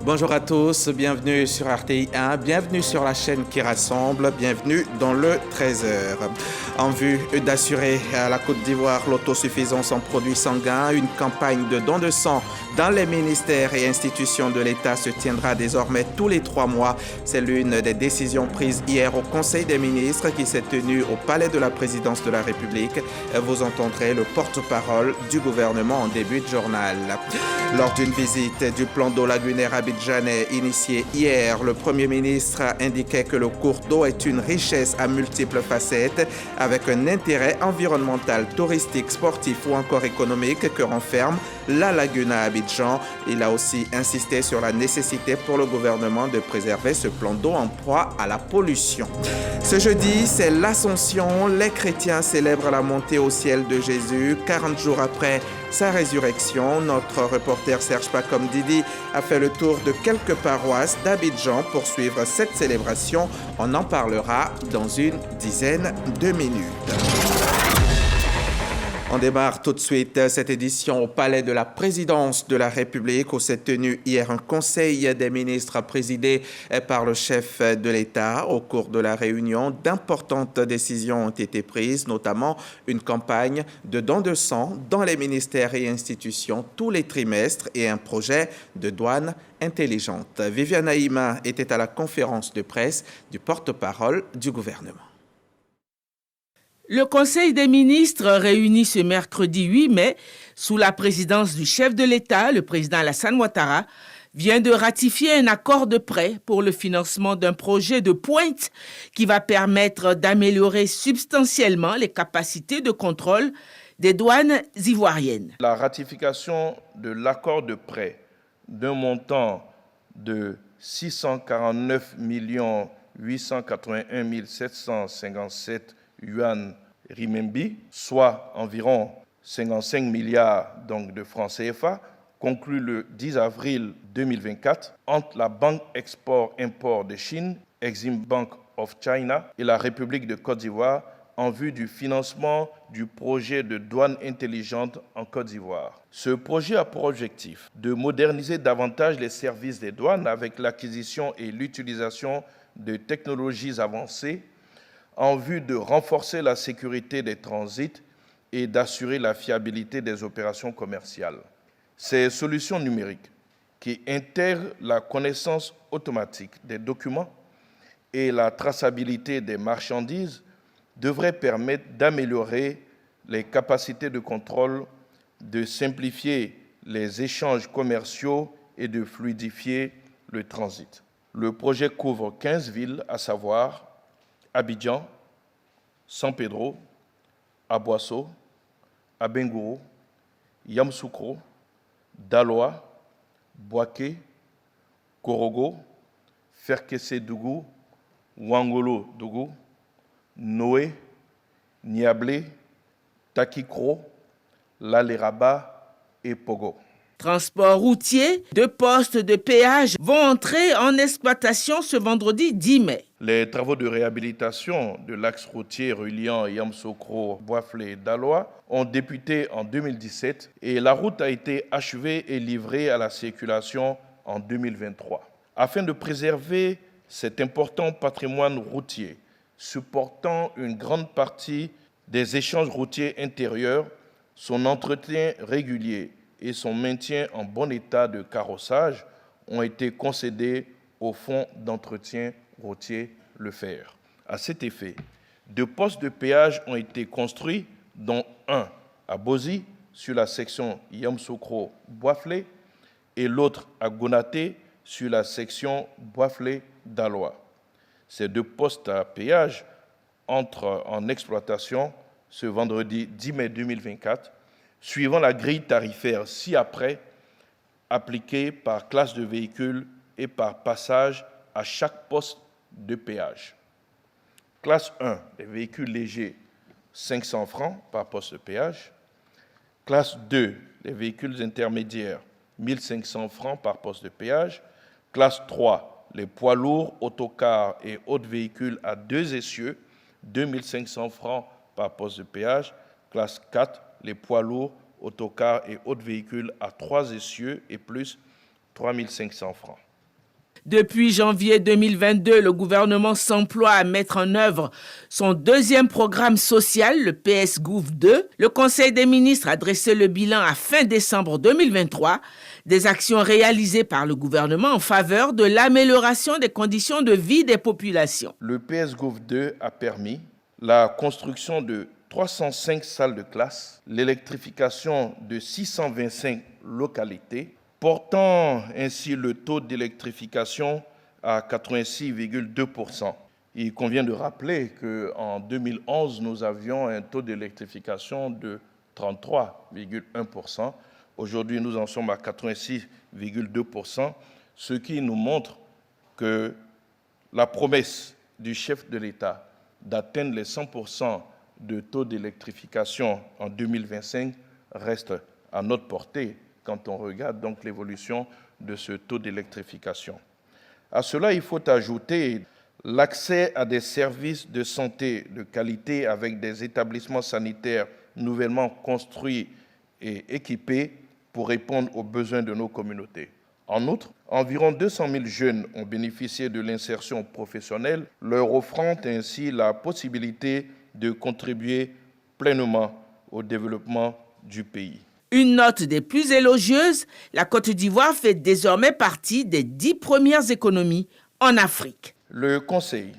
Bonjour à tous, bienvenue sur RTI 1, bienvenue sur la chaîne qui rassemble, bienvenue dans le 13h. En vue d'assurer à la Côte d'Ivoire l'autosuffisance en produits sanguins, une campagne de dons de sang dans les ministères et institutions de l'État se tiendra désormais tous les 3 mois. C'est l'une des décisions prises hier au Conseil des ministres qui s'est tenu au Palais de la Présidence de la République. Vous entendrez le porte-parole du gouvernement en début de journal. Lors d'une visite du plan d'eau lagunaire abidjanais initié hier, le Premier ministre indiquait que le cours d'eau est une richesse à multiples facettes avec un intérêt environnemental, touristique, sportif ou encore économique que renferme la lagune à Abidjan. Il a aussi insisté sur la nécessité pour le gouvernement de préserver ce plan d'eau en proie à la pollution. Ce jeudi, c'est l'Ascension. Les chrétiens célèbrent la montée au ciel de Jésus 40 jours après sa résurrection. Notre reporter Serge Pacom Didi a fait le tour de quelques paroisses d'Abidjan pour suivre cette célébration. On en parlera dans une dizaine de minutes. On démarre tout de suite cette édition au Palais de la Présidence de la République où s'est tenu hier un conseil des ministres présidé par le chef de l'État. Au cours de la réunion, d'importantes décisions ont été prises, notamment une campagne de dons de sang dans les ministères et institutions tous les trimestres et un projet de douane intelligente. Viviane Haïma était à la conférence de presse du porte-parole du gouvernement. Le Conseil des ministres, réuni ce mercredi 8 mai, sous la présidence du chef de l'État, le président Alassane Ouattara, vient de ratifier un accord de prêt pour le financement d'un projet de pointe qui va permettre d'améliorer substantiellement les capacités de contrôle des douanes ivoiriennes. La ratification de l'accord de prêt d'un montant de 649 881 757 yuan renminbi, soit environ 55 milliards donc, de francs CFA, conclu le 10 avril 2024 entre la Banque Export-Import de Chine, Exim Bank of China, et la République de Côte d'Ivoire en vue du financement du projet de douane intelligente en Côte d'Ivoire. Ce projet a pour objectif de moderniser davantage les services des douanes avec l'acquisition et l'utilisation de technologies avancées en vue de renforcer la sécurité des transits et d'assurer la fiabilité des opérations commerciales. Ces solutions numériques qui intègrent la connaissance automatique des documents et la traçabilité des marchandises devraient permettre d'améliorer les capacités de contrôle, de simplifier les échanges commerciaux et de fluidifier le transit. Le projet couvre 15 villes, à savoir Abidjan, San Pedro, Aboasso, Abengourou, Yamoussoukro, Daloa, Boaké, Korogo, Ferkessé-Dougou, Ouangolo-Dougou, Noé, Niablé, Takikro, Laléraba et Pogo. Transport routier, 2 postes de péage vont entrer en exploitation ce vendredi 10 mai. Les travaux de réhabilitation de l'axe routier reliant Yamoussoukro, Boaflé et Daloa ont débuté en 2017 et la route a été achevée et livrée à la circulation en 2023. Afin de préserver cet important patrimoine routier, supportant une grande partie des échanges routiers intérieurs, son entretien régulier et son maintien en bon état de carrossage ont été concédés au Fonds d'entretien routier Le Fer. À cet effet, 2 postes de péage ont été construits, dont un à Bozi, sur la section Yamoussoukro-Boaflé, et l'autre à Gonaté, sur la section Boaflé-Daloa. Ces 2 postes à péage entrent en exploitation ce vendredi 10 mai 2024, suivant la grille tarifaire ci-après appliquée par classe de véhicule et par passage à chaque poste de péage. Classe 1, les véhicules légers, 500 francs par poste de péage. Classe 2, les véhicules intermédiaires, 1 500 francs par poste de péage. Classe 3, les poids lourds, autocars et autres véhicules à 2 essieux, 2 500 francs par poste de péage. Classe 4, les poids lourds, autocars et autres véhicules à 3 essieux et plus, 3 500 francs. Depuis janvier 2022, le gouvernement s'emploie à mettre en œuvre son deuxième programme social, le PS-Gouv 2. Le Conseil des ministres a dressé le bilan à fin décembre 2023 des actions réalisées par le gouvernement en faveur de l'amélioration des conditions de vie des populations. Le PS-Gouv 2 a permis la construction de 305 salles de classe, l'électrification de 625 localités, portant ainsi le taux d'électrification à 86,2%. Il convient de rappeler qu'en 2011, nous avions un taux d'électrification de 33,1%. Aujourd'hui, nous en sommes à 86,2%, ce qui nous montre que la promesse du chef de l'État d'atteindre les 100% de taux d'électrification en 2025 reste à notre portée quand on regarde donc l'évolution de ce taux d'électrification. À cela, il faut ajouter l'accès à des services de santé de qualité avec des établissements sanitaires nouvellement construits et équipés pour répondre aux besoins de nos communautés. En outre, environ 200 000 jeunes ont bénéficié de l'insertion professionnelle, leur offrant ainsi la possibilité de contribuer pleinement au développement du pays. Une note des plus élogieuses, la Côte d'Ivoire fait désormais partie des 10 premières économies en Afrique. Le Conseil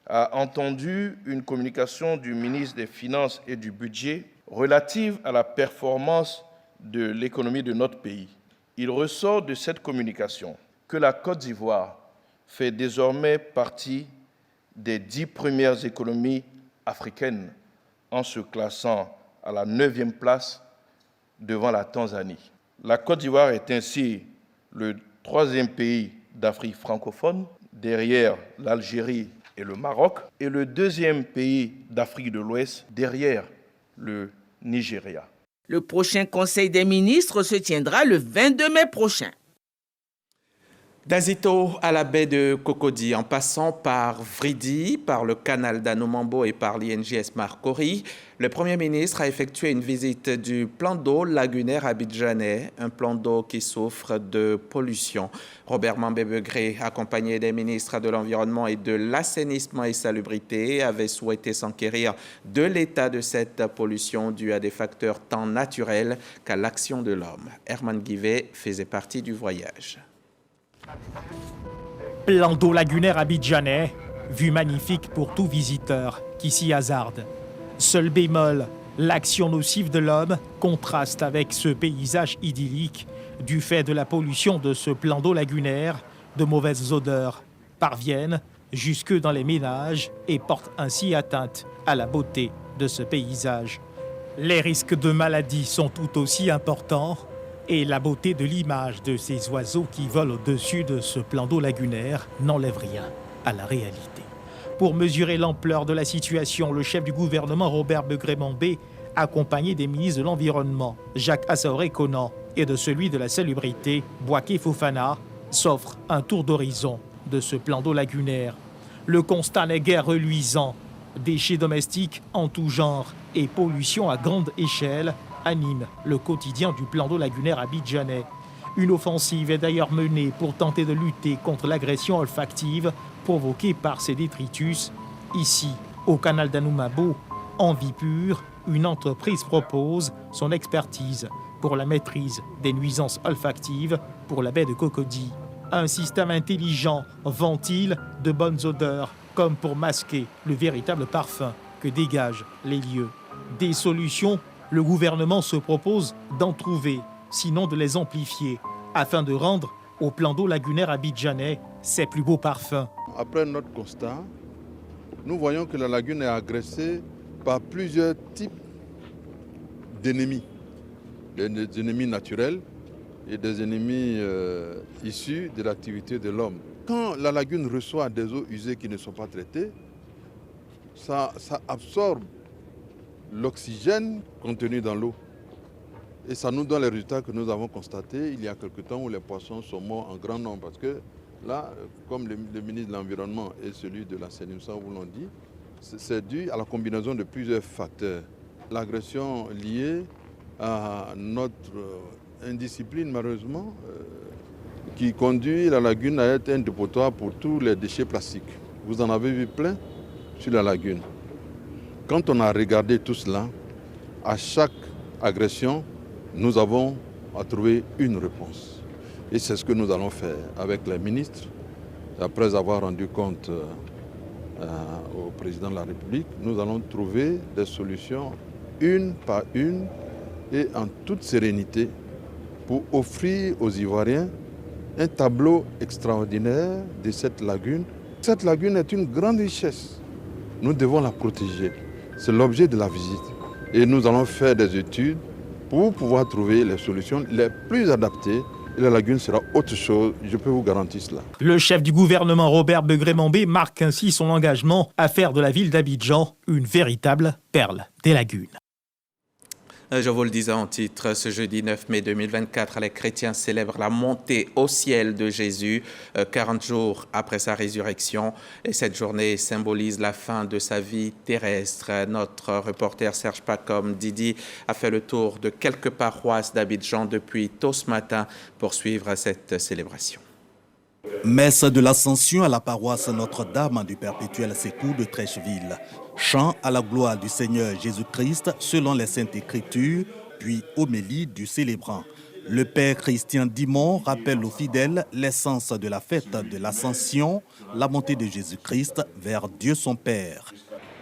a entendu une communication du ministre des Finances et du Budget relative à la performance de l'économie de notre pays. Il ressort de cette communication que la Côte d'Ivoire fait désormais partie des 10 premières économies africaines en se classant à la 9e place devant la Tanzanie. La Côte d'Ivoire est ainsi le 3e pays d'Afrique francophone, derrière l'Algérie et le Maroc, et le 2e pays d'Afrique de l'Ouest, derrière le Nigeria. Le prochain Conseil des ministres se tiendra le 22 mai prochain. D'Azito à la baie de Cocody, en passant par Vridi, par le canal d'Anomambo et par l'INGS Marcory, le Premier ministre a effectué une visite du plan d'eau lagunaire abidjanais, un plan d'eau qui souffre de pollution. Robert Mambé-Begré, accompagné des ministres de l'Environnement et de l'Assainissement et Salubrité, avait souhaité s'enquérir de l'état de cette pollution due à des facteurs tant naturels qu'à l'action de l'homme. Herman Guivet faisait partie du voyage. Plan d'eau lagunaire abidjanais, vue magnifique pour tout visiteur qui s'y hasarde. Seul bémol, l'action nocive de l'homme contraste avec ce paysage idyllique du fait de la pollution de ce plan d'eau lagunaire. De mauvaises odeurs parviennent jusque dans les ménages et portent ainsi atteinte à la beauté de ce paysage. Les risques de maladie sont tout aussi importants. Et la beauté de l'image de ces oiseaux qui volent au-dessus de ce plan d'eau lagunaire n'enlève rien à la réalité. Pour mesurer l'ampleur de la situation, le chef du gouvernement Robert Begré-Mambé, accompagné des ministres de l'Environnement, Jacques Assaoré-Conan, et de celui de la Salubrité, Bouaké Fofana, s'offre un tour d'horizon de ce plan d'eau lagunaire. Le constat n'est guère reluisant. Déchets domestiques en tout genre et pollution à grande échelle anime le quotidien du plan d'eau lagunaire abidjanais. Une offensive est d'ailleurs menée pour tenter de lutter contre l'agression olfactive provoquée par ces détritus. Ici, au canal d'Anoumabo, en vie pure, une entreprise propose son expertise pour la maîtrise des nuisances olfactives pour la baie de Cocody. Un système intelligent ventile de bonnes odeurs, comme pour masquer le véritable parfum que dégagent les lieux. Des solutions, le gouvernement se propose d'en trouver, sinon de les amplifier, afin de rendre au plan d'eau lagunaire abidjanais ses plus beaux parfums. Après notre constat, nous voyons que la lagune est agressée par plusieurs types d'ennemis. Des ennemis naturels et des ennemis issus de l'activité de l'homme. Quand la lagune reçoit des eaux usées qui ne sont pas traitées, ça absorbe l'oxygène contenu dans l'eau. Et ça nous donne les résultats que nous avons constatés il y a quelque temps où les poissons sont morts en grand nombre. Parce que là, comme le ministre de l'Environnement et celui de l'Assainissement vous l'ont dit, c'est dû à la combinaison de plusieurs facteurs. L'agression liée à notre indiscipline, malheureusement, qui conduit la lagune à être un dépotoir pour tous les déchets plastiques. Vous en avez vu plein sur la lagune. Quand on a regardé tout cela, à chaque agression, nous avons à trouver une réponse. Et c'est ce que nous allons faire avec les ministres. Après avoir rendu compte au président de la République, nous allons trouver des solutions une par une et en toute sérénité pour offrir aux Ivoiriens un tableau extraordinaire de cette lagune. Cette lagune est une grande richesse. Nous devons la protéger. C'est l'objet de la visite. Et nous allons faire des études pour pouvoir trouver les solutions les plus adaptées. Et la lagune sera autre chose, je peux vous garantir cela. Le chef du gouvernement Robert Begré-Mambé marque ainsi son engagement à faire de la ville d'Abidjan une véritable perle des lagunes. Je vous le disais en titre, ce jeudi 9 mai 2024, les chrétiens célèbrent la montée au ciel de Jésus, 40 jours après sa résurrection. Et cette journée symbolise la fin de sa vie terrestre. Notre reporter Serge Pacom Didi a fait le tour de quelques paroisses d'Abidjan depuis tôt ce matin pour suivre cette célébration. Messe de l'Ascension à la paroisse Notre-Dame du Perpétuel Secours de Trècheville. Chant à la gloire du Seigneur Jésus-Christ selon les Saintes Écritures, puis homélie du célébrant. Le Père Christian Dimon rappelle aux fidèles l'essence de la fête de l'Ascension, la montée de Jésus-Christ vers Dieu son Père.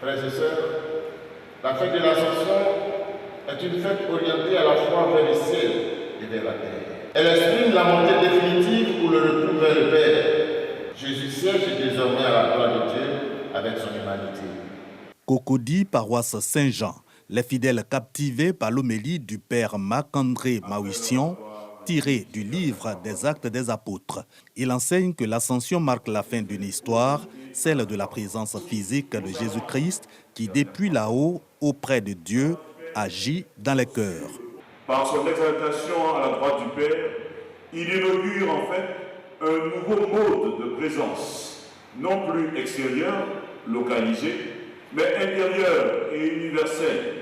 Frères et sœurs, la fête de l'Ascension est une fête orientée à la fois vers le ciel et vers la terre. Elle exprime la montée définitive ou le retour vers le Père. Jésus siège désormais à la gloire de Dieu avec son humanité. Cocody, paroisse Saint-Jean. Les fidèles captivés par l'homélie du Père Marc-André Mahuission, tiré du livre des Actes des Apôtres. Il enseigne que l'Ascension marque la fin d'une histoire, celle de la présence physique de Jésus-Christ qui, depuis là-haut, auprès de Dieu, agit dans les cœurs. Par son exaltation à la droite du Père, il inaugure en fait un nouveau mode de présence, non plus extérieur, localisé, mais intérieur et universel.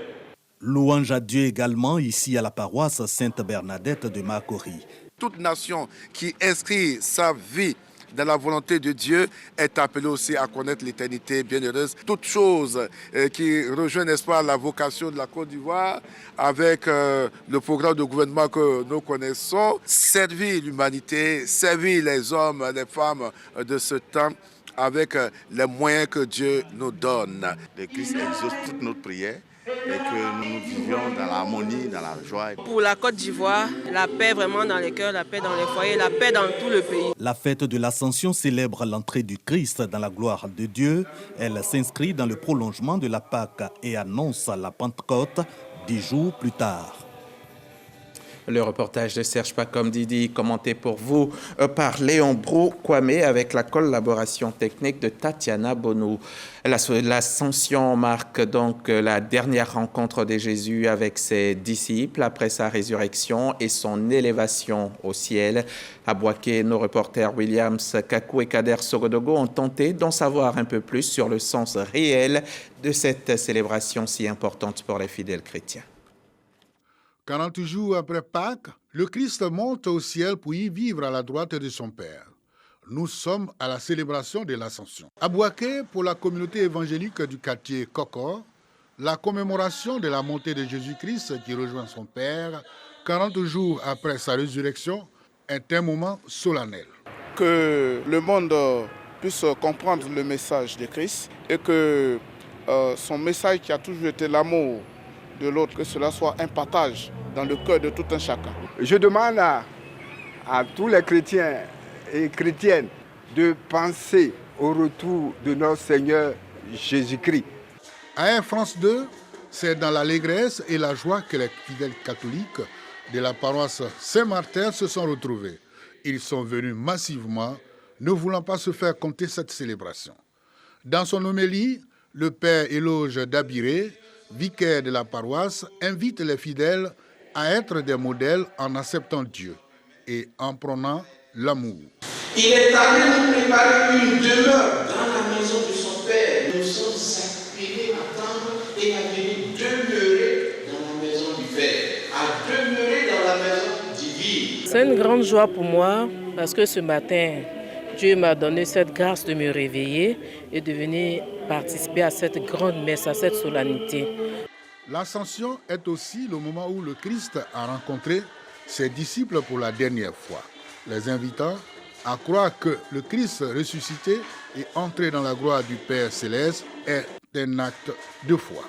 Louange à Dieu également ici à la paroisse Sainte-Bernadette de Makori. Toute nation qui inscrit sa vie dans la volonté de Dieu est appelée aussi à connaître l'éternité bienheureuse. Toute chose qui rejoint, n'est-ce pas, la vocation de la Côte d'Ivoire avec le programme de gouvernement que nous connaissons, servir l'humanité, servir les hommes, les femmes de ce temps avec les moyens que Dieu nous donne. Le Christ exauce toute notre prière et que nous vivions dans l'harmonie, dans la joie. Pour la Côte d'Ivoire, la paix vraiment dans les cœurs, la paix dans les foyers, la paix dans tout le pays. La fête de l'Ascension célèbre l'entrée du Christ dans la gloire de Dieu. Elle s'inscrit dans le prolongement de la Pâque et annonce la Pentecôte 10 jours plus tard. Le reportage de Serge Pacom Didi, commenté pour vous par Léon Brou Kwame avec la collaboration technique de Tatiana Bonou. L'Ascension marque donc la dernière rencontre de Jésus avec ses disciples après sa résurrection et son élévation au ciel. À Bouaké, nos reporters Williams Kakou et Kader Sogodogo ont tenté d'en savoir un peu plus sur le sens réel de cette célébration si importante pour les fidèles chrétiens. 40 jours après Pâques, le Christ monte au ciel pour y vivre à la droite de son Père. Nous sommes à la célébration de l'Ascension. À Bouaké, pour la communauté évangélique du quartier Kokor, la commémoration de la montée de Jésus-Christ qui rejoint son Père 40 jours après sa résurrection est un moment solennel. Que le monde puisse comprendre le message de Christ et que son message qui a toujours été l'amour de l'autre, que cela soit un partage dans le cœur de tout un chacun. Je demande à tous les chrétiens et chrétiennes de penser au retour de notre Seigneur Jésus-Christ. À Air France 2, c'est dans l'allégresse et la joie que les fidèles catholiques de la paroisse Saint-Martin se sont retrouvés. Ils sont venus massivement, ne voulant pas se faire compter cette célébration. Dans son homélie, le père Éloge Dabiré, vicaire de la paroisse, invite les fidèles à être des modèles en acceptant Dieu et en prônant l'amour. Il est allé nous préparer une demeure dans la maison de son Père. Nous sommes appelés à attendre et à venir demeurer dans la maison du Père, à demeurer dans la maison divine. C'est une grande joie pour moi Parce que ce matin, Dieu m'a donné cette grâce de me réveiller et de venir participer à cette grande messe, à cette solennité. L'Ascension est aussi le moment où le Christ a rencontré ses disciples pour la dernière fois, les invitant à croire que le Christ ressuscité et entré dans la gloire du Père Céleste est un acte de foi.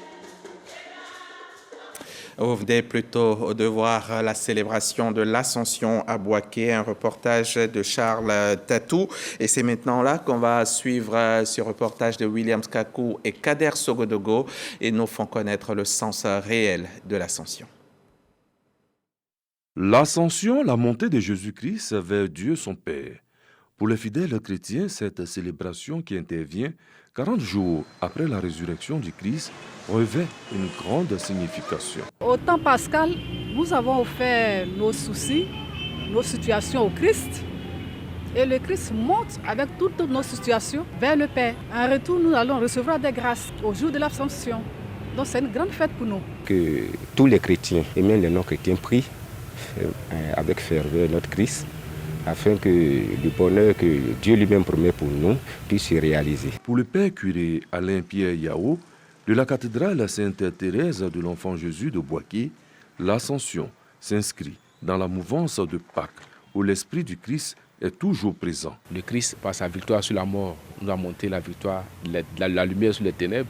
Vous venez plutôt de voir la célébration de l'Ascension à Bouaké, un reportage de Charles Tatou. Et c'est maintenant là qu'on va suivre ce reportage de William Kakou et Kader Sogodogo et nous font connaître le sens réel de l'Ascension. L'Ascension, la montée de Jésus-Christ vers Dieu son Père. Pour les fidèles chrétiens, cette célébration qui intervient 40 jours après la résurrection du Christ revêt une grande signification. Au temps pascal, nous avons offert nos soucis, nos situations au Christ. Et le Christ monte avec toutes nos situations vers le Père. En retour, nous allons recevoir des grâces au jour de l'Ascension. Donc c'est une grande fête pour nous. Que tous les chrétiens et même les non-chrétiens prient avec ferveur notre Christ, afin que le bonheur que Dieu lui-même promet pour nous puisse se réaliser. Pour le père curé Alain-Pierre Yao, de la cathédrale Sainte-Thérèse de l'Enfant Jésus de Bouaké, l'Ascension s'inscrit dans la mouvance de Pâques, où l'Esprit du Christ est toujours présent. Le Christ, par sa victoire sur la mort, nous a monté la victoire, la lumière sur les ténèbres.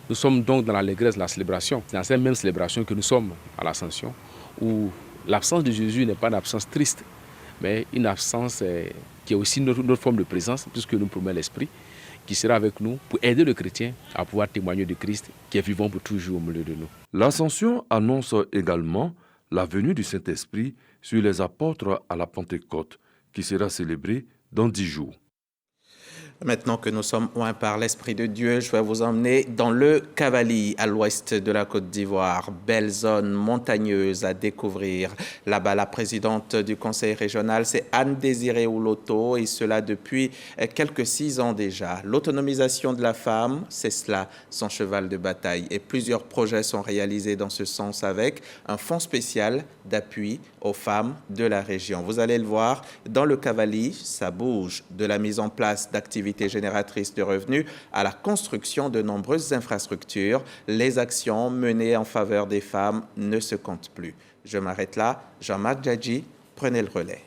Nous sommes donc dans l'allégresse de la célébration. C'est dans cette même célébration que nous sommes à l'Ascension, où l'absence de Jésus n'est pas une absence triste, mais une absence qui est aussi notre forme de présence, puisque nous promet l'Esprit, qui sera avec nous pour aider le chrétien à pouvoir témoigner de Christ, qui est vivant pour toujours au milieu de nous. L'Ascension annonce également la venue du Saint-Esprit sur les apôtres à la Pentecôte, qui sera célébrée dans 10 jours. Maintenant que nous sommes oints par l'Esprit de Dieu, je vais vous emmener dans le Cavally, à l'ouest de la Côte d'Ivoire. Belle zone montagneuse à découvrir. Là-bas, la présidente du conseil régional, c'est Anne-Désirée Ouloto, et cela depuis quelques 6 ans déjà. L'autonomisation de la femme, c'est cela, son cheval de bataille. Et plusieurs projets sont réalisés dans ce sens avec un fonds spécial d'appui aux femmes de la région. Vous allez le voir, dans le Cavally, ça bouge de la mise en place d'activités génératrices de revenus à la construction de nombreuses infrastructures. Les actions menées en faveur des femmes ne se comptent plus. Je m'arrête là. Jean-Marc Djadji, prenez le relais.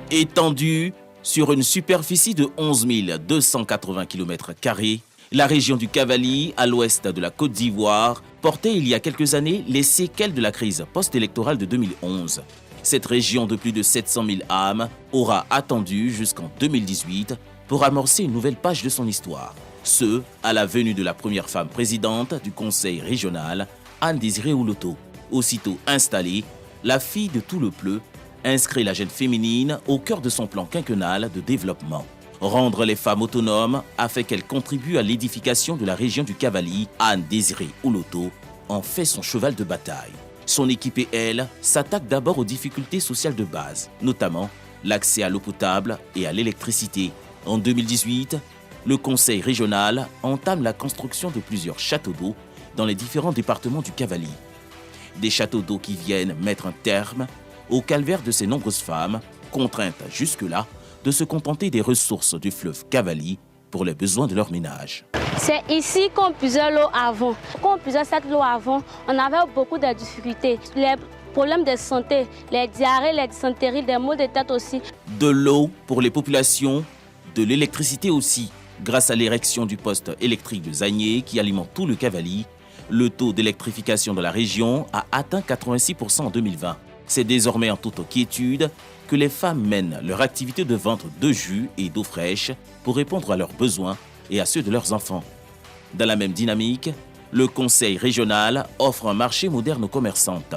Étendue sur une superficie de 11 280 km², la région du Cavally, à l'ouest de la Côte d'Ivoire, portait il y a quelques années les séquelles de la crise post-électorale de 2011. Cette région de plus de 700 000 âmes aura attendu jusqu'en 2018 pour amorcer une nouvelle page de son histoire. Ce, à la venue de la première femme présidente du conseil régional, Anne-Désirée Ouloto. Aussitôt installée, la fille de tout le pleu inscrit la jeune féminine au cœur de son plan quinquennal de développement. Rendre les femmes autonomes afin qu'elles contribuent à l'édification de la région du Cavally, Anne-Désirée Ouloto en fait son cheval de bataille. Son équipe et elle s'attaquent d'abord aux difficultés sociales de base, notamment l'accès à l'eau potable et à l'électricité. En 2018, le conseil régional entame la construction de plusieurs châteaux d'eau dans les différents départements du Cavally. Des châteaux d'eau qui viennent mettre un terme au calvaire de ces nombreuses femmes, contraintes jusque-là de se contenter des ressources du fleuve Cavally pour les besoins de leur ménage. C'est ici qu'on puisait l'eau avant. Quand on puisait cette eau avant, on avait beaucoup de difficultés. Les problèmes de santé, les diarrhées, les dysenteries, des maux de tête aussi. De l'eau pour les populations, de l'électricité aussi. Grâce à l'érection du poste électrique de Zagné qui alimente tout le Cavally, le taux d'électrification de la région a atteint 86% en 2020. C'est désormais en toute quiétude que les femmes mènent leur activité de vente de jus et d'eau fraîche pour répondre à leurs besoins et à ceux de leurs enfants. Dans la même dynamique, le conseil régional offre un marché moderne aux commerçantes.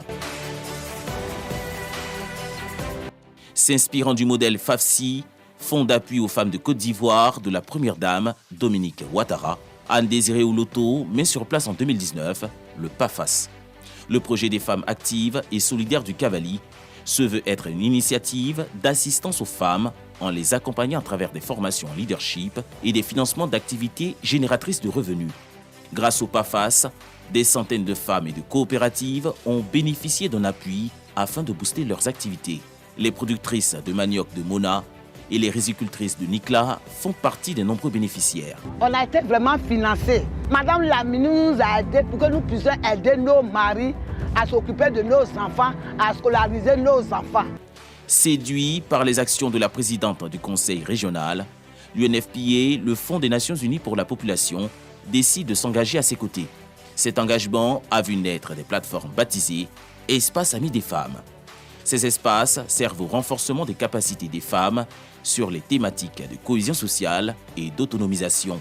S'inspirant du modèle FAFSI, Fonds d'appui aux femmes de Côte d'Ivoire de la première dame, Dominique Ouattara, Anne-Désirée Ouloto met sur place en 2019 le PAFAS. Le projet des femmes actives et solidaires du Cavally se veut être une initiative d'assistance aux femmes en les accompagnant à travers des formations en leadership et des financements d'activités génératrices de revenus. Grâce au PAFAS, Des centaines de femmes et de coopératives ont bénéficié d'un appui afin de booster leurs activités. Les productrices de manioc de Mona et les rizicultrices de Nikla font partie des nombreux bénéficiaires. On a été vraiment financés. Madame Lamini nous a aidés pour que nous puissions aider nos maris à s'occuper de nos enfants, à scolariser nos enfants. Séduit par les actions de la présidente du conseil régional, l'UNFPA, le Fonds des Nations Unies pour la population, décide de s'engager à ses côtés. Cet engagement a vu naître des plateformes baptisées « Espaces Amis des femmes ». Ces espaces servent au renforcement des capacités des femmes sur les thématiques de cohésion sociale et d'autonomisation.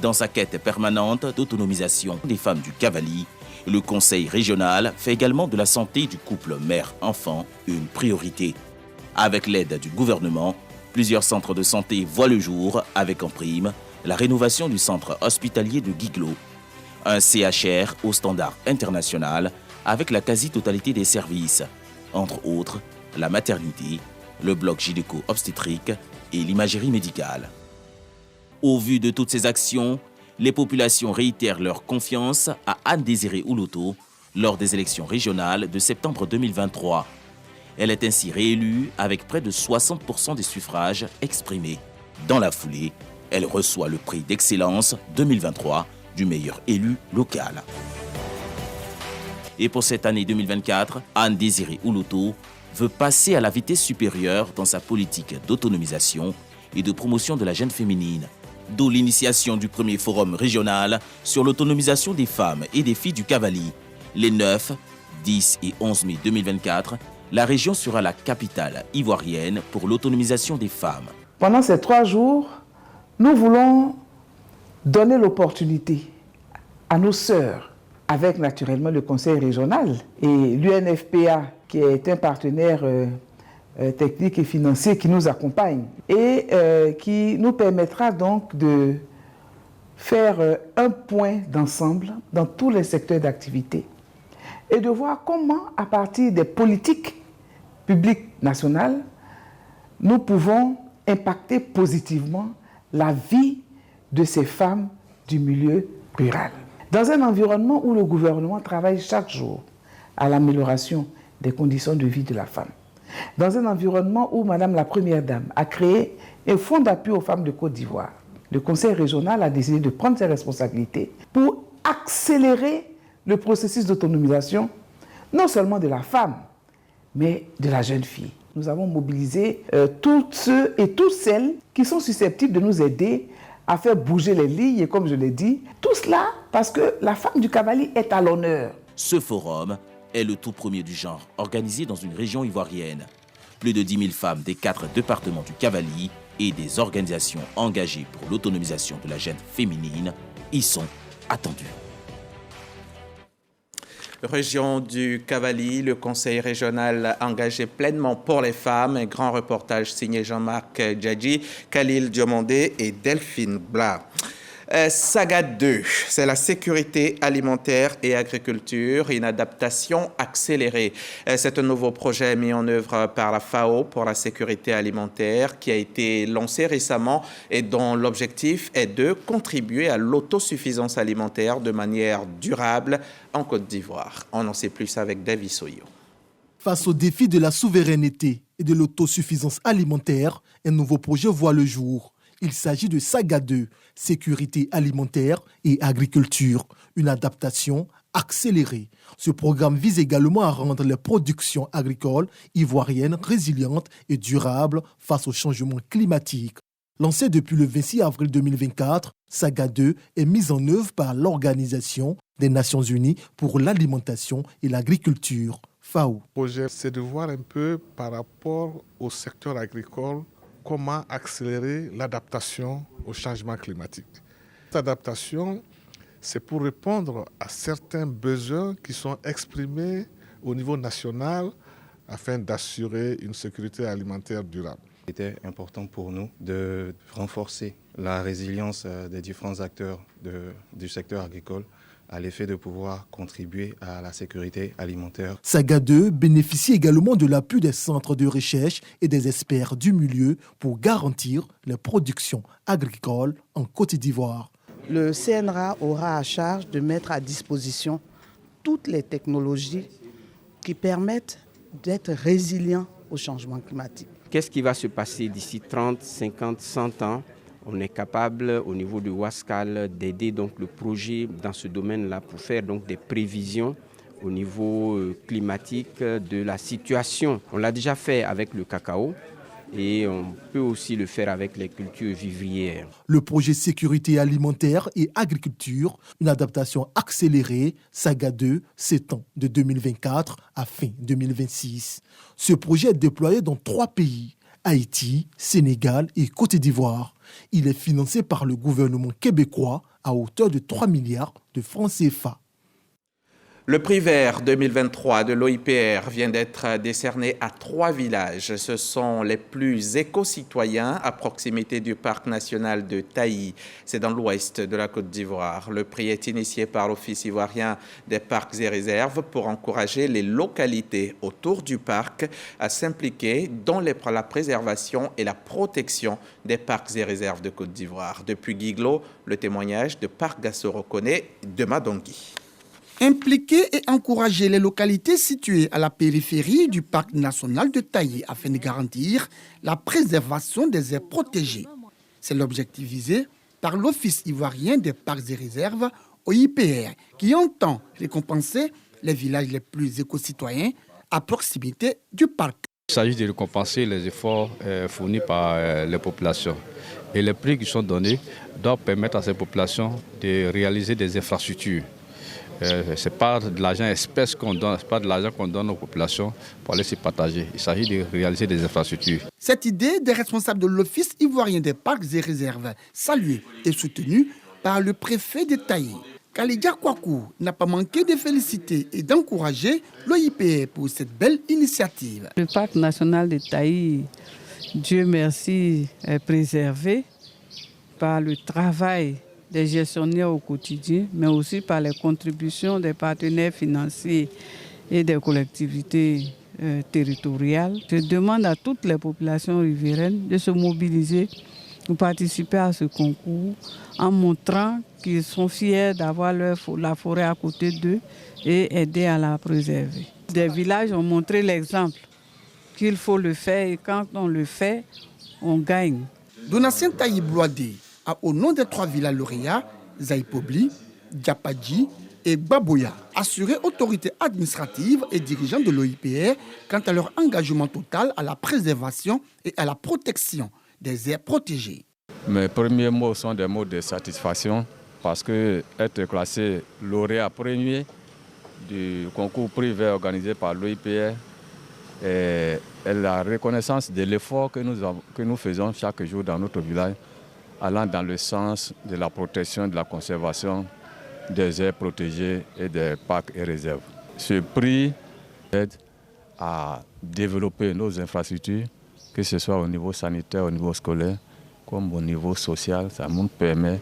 Dans sa quête permanente d'autonomisation des femmes du Cavally, le conseil régional fait également de la santé du couple mère-enfant une priorité. Avec l'aide du gouvernement, plusieurs centres de santé voient le jour avec en prime la rénovation du centre hospitalier de Guiglo, un CHR au standard international avec la quasi-totalité des services, entre autres la maternité, le bloc gynéco-obstétrique et l'imagerie médicale. Au vu de toutes ces actions, les populations réitèrent leur confiance à Anne-Désirée Ouloto lors des élections régionales de septembre 2023. Elle est ainsi réélue avec près de 60% des suffrages exprimés. Dans la foulée, elle reçoit le prix d'excellence 2023 du meilleur élu local. Et pour cette année 2024, Anne-Désirée Ouloto veut passer à la vitesse supérieure dans sa politique d'autonomisation et de promotion de la jeune féminine. D'où l'initiation du premier forum régional sur l'autonomisation des femmes et des filles du Cavally. Les 9, 10 et 11 mai 2024, la région sera la capitale ivoirienne pour l'autonomisation des femmes. Pendant ces 3 jours, nous voulons donner l'opportunité à nos sœurs, avec naturellement le conseil régional et l'UNFPA, qui est un partenaire technique et financier qui nous accompagne et qui nous permettra donc de faire un point d'ensemble dans tous les secteurs d'activité et de voir comment, à partir des politiques publiques nationales, nous pouvons impacter positivement la vie de ces femmes du milieu rural. Dans un environnement où le gouvernement travaille chaque jour à l'amélioration des conditions de vie de la femme, dans un environnement où Madame la Première Dame a créé un fonds d'appui aux femmes de Côte d'Ivoire, le Conseil régional a décidé de prendre ses responsabilités pour accélérer le processus d'autonomisation, non seulement de la femme, mais de la jeune fille. Nous avons mobilisé tous ceux et toutes celles qui sont susceptibles de nous aider à faire bouger les lignes, et comme je l'ai dit, tout cela parce que la femme du Cavally est à l'honneur. Ce forum est le tout premier du genre organisé dans une région ivoirienne. Plus de 10 000 femmes des 4 départements du Cavally et des organisations engagées pour l'autonomisation de la jeune féminine y sont attendues. Région du Cavally, le conseil régional engagé pleinement pour les femmes. Un grand reportage signé Jean-Marc Djadji, Khalil Diomandé et Delphine Blas. Saga 2, c'est la sécurité alimentaire et agriculture, une adaptation accélérée. C'est un nouveau projet mis en œuvre par la FAO pour la sécurité alimentaire qui a été lancé récemment et dont l'objectif est de contribuer à l'autosuffisance alimentaire de manière durable en Côte d'Ivoire. On en sait plus avec David Soyo. Face au défi de la souveraineté et de l'autosuffisance alimentaire, un nouveau projet voit le jour. Il s'agit de Saga 2, sécurité alimentaire et agriculture, une adaptation accélérée. Ce programme vise également à rendre les productions agricoles ivoiriennes résilientes et durables face au changement climatique. Lancé depuis le 26 avril 2024, Saga 2 est mise en œuvre par l'Organisation des Nations Unies pour l'alimentation et l'agriculture, FAO. Le projet, c'est de voir un peu par rapport au secteur agricole comment accélérer l'adaptation au changement climatique. Cette adaptation, c'est pour répondre à certains besoins qui sont exprimés au niveau national afin d'assurer une sécurité alimentaire durable. C'était important pour nous de renforcer la résilience des différents acteurs du secteur agricole à l'effet de pouvoir contribuer à la sécurité alimentaire. Saga 2 bénéficie également de l'appui des centres de recherche et des experts du milieu pour garantir les productions agricoles en Côte d'Ivoire. Le CNRA aura à charge de mettre à disposition toutes les technologies qui permettent d'être résilient au changement climatique. Qu'est-ce qui va se passer d'ici 30, 50, 100 ans? On est capable au niveau du Wascal d'aider donc le projet dans ce domaine-là pour faire donc des prévisions au niveau climatique de la situation. On l'a déjà fait avec le cacao et on peut aussi le faire avec les cultures vivrières. Le projet sécurité alimentaire et agriculture, une adaptation accélérée, Saga 2, s'étend de 2024 à fin 2026. Ce projet est déployé dans 3 pays, Haïti, Sénégal et Côte d'Ivoire. Il est financé par le gouvernement québécois à hauteur de 3 milliards de francs CFA. Le prix vert 2023 de l'OIPR vient d'être décerné à 3 villages. Ce sont les plus éco-citoyens à proximité du parc national de Taï. C'est dans l'ouest de la Côte d'Ivoire. Le prix est initié par l'Office ivoirien des parcs et réserves pour encourager les localités autour du parc à s'impliquer dans la préservation et la protection des parcs et réserves de Côte d'Ivoire. Depuis Guiglo, le témoignage de Parc Gassoro-Koné de Madongui. Impliquer et encourager les localités situées à la périphérie du parc national de Taï afin de garantir la préservation des aires protégées. C'est l'objectif visé par l'Office ivoirien des parcs et réserves, OIPR, qui entend récompenser les villages les plus éco-citoyens à proximité du parc. Il s'agit de récompenser les efforts fournis par les populations. Et les prix qui sont donnés doivent permettre à ces populations de réaliser des infrastructures. Ce n'est pas de l'argent espèce qu'on donne, ce n'est pas de l'argent qu'on donne aux populations pour aller se partager. Il s'agit de réaliser des infrastructures. Cette idée des responsables de l'Office ivoirien des parcs et réserves, saluée et soutenue par le préfet de Taï. Kalidja Kwaku n'a pas manqué de féliciter et d'encourager l'OIPR pour cette belle initiative. Le parc national de Taï, Dieu merci, est préservé par le travail des gestionnaires au quotidien, mais aussi par les contributions des partenaires financiers et des collectivités territoriales. Je demande à toutes les populations riveraines de se mobiliser pour participer à ce concours en montrant qu'ils sont fiers d'avoir la forêt à côté d'eux et aider à la préserver. Des villages ont montré l'exemple qu'il faut le faire et quand on le fait, on gagne. Donatien Taï Bloadé a au nom des 3 villages lauréats, Zaïpobli, Diapadji et Baboya, assuré autorités administratives et dirigeants de l'OIPR quant à leur engagement total à la préservation et à la protection des aires protégées. Mes premiers mots sont des mots de satisfaction parce que être classé lauréat premier du concours privé organisé par l'OIPR est la reconnaissance de l'effort que nous faisons chaque jour dans notre village, allant dans le sens de la protection, de la conservation des aires protégées et des parcs et réserves. Ce prix aide à développer nos infrastructures, que ce soit au niveau sanitaire, au niveau scolaire, comme au niveau social. Ça nous permet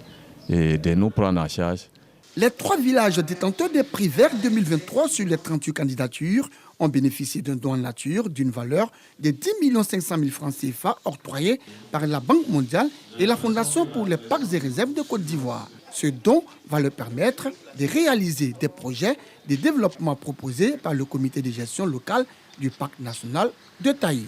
de nous prendre en charge. Les 3 villages détenteurs des prix verts 2023 sur les 38 candidatures ont bénéficié d'un don en nature d'une valeur de 10 500 000 francs CFA octroyés par la Banque mondiale et la Fondation pour les parcs et réserves de Côte d'Ivoire. Ce don va leur permettre de réaliser des projets de développement proposés par le comité de gestion local du parc national de Taï.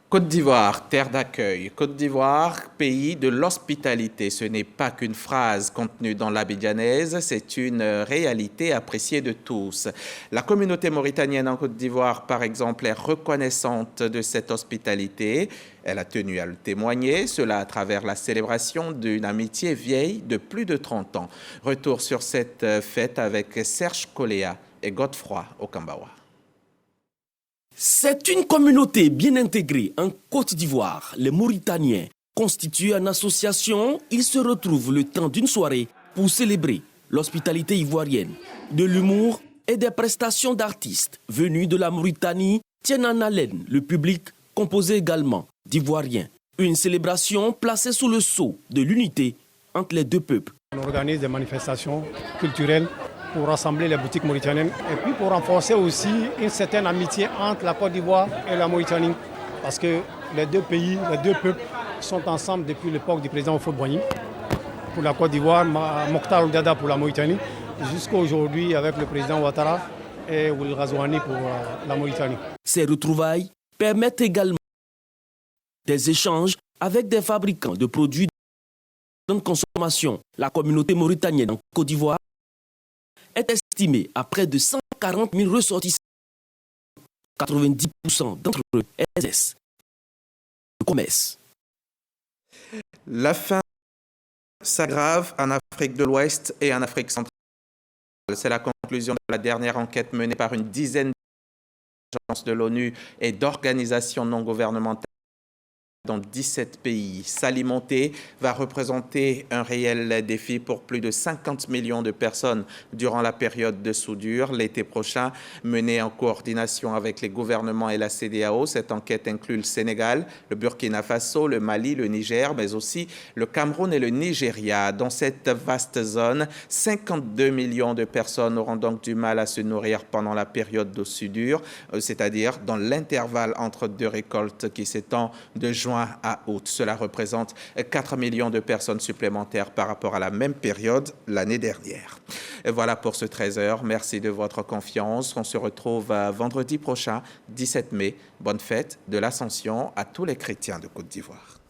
Côte d'Ivoire, terre d'accueil. Côte d'Ivoire, pays de l'hospitalité. Ce n'est pas qu'une phrase contenue dans l'abidjanaise, c'est une réalité appréciée de tous. La communauté mauritanienne en Côte d'Ivoire, par exemple, est reconnaissante de cette hospitalité. Elle a tenu à le témoigner, cela à travers la célébration d'une amitié vieille de plus de 30 ans. Retour sur cette fête avec Serge Koléa et Godefroy Okambawa. C'est une communauté bien intégrée en Côte d'Ivoire. Les Mauritaniens, constitués en association, ils se retrouvent le temps d'une soirée pour célébrer l'hospitalité ivoirienne. De l'humour et des prestations d'artistes venus de la Mauritanie tiennent en haleine le public, composé également d'Ivoiriens. Une célébration placée sous le sceau de l'unité entre les deux peuples. On organise des manifestations culturelles pour rassembler les boutiques mauritaniennes et puis pour renforcer aussi une certaine amitié entre la Côte d'Ivoire et la Mauritanie. Parce que les deux pays, les deux peuples sont ensemble depuis l'époque du président Houphouët-Boigny. pour la Côte d'Ivoire, Mokhtar Ould-Daddah pour la Mauritanie, jusqu'à aujourd'hui avec le président Ouattara et Ould Ghazouani pour la Mauritanie. Ces retrouvailles permettent également des échanges avec des fabricants de produits de consommation. La communauté mauritanienne en Côte d'Ivoire est estimée à près de 140 000 ressortissants. 90% d'entre eux exercent le commerce. La faim s'aggrave en Afrique de l'Ouest et en Afrique centrale. C'est la conclusion de la dernière enquête menée par une dizaine d'agences de l'ONU et d'organisations non gouvernementales dans 17 pays. S'alimenter va représenter un réel défi pour plus de 50 millions de personnes durant la période de soudure. L'été prochain, menée en coordination avec les gouvernements et la CEDEAO, cette enquête inclut le Sénégal, le Burkina Faso, le Mali, le Niger, mais aussi le Cameroun et le Nigeria. Dans cette vaste zone, 52 millions de personnes auront donc du mal à se nourrir pendant la période de soudure, c'est-à-dire dans l'intervalle entre deux récoltes qui s'étend de juin à août. Cela représente 4 millions de personnes supplémentaires par rapport à la même période l'année dernière. Et voilà pour ce 13h. Merci de votre confiance. On se retrouve vendredi prochain, 17 mai. Bonne fête de l'Ascension à tous les chrétiens de Côte d'Ivoire.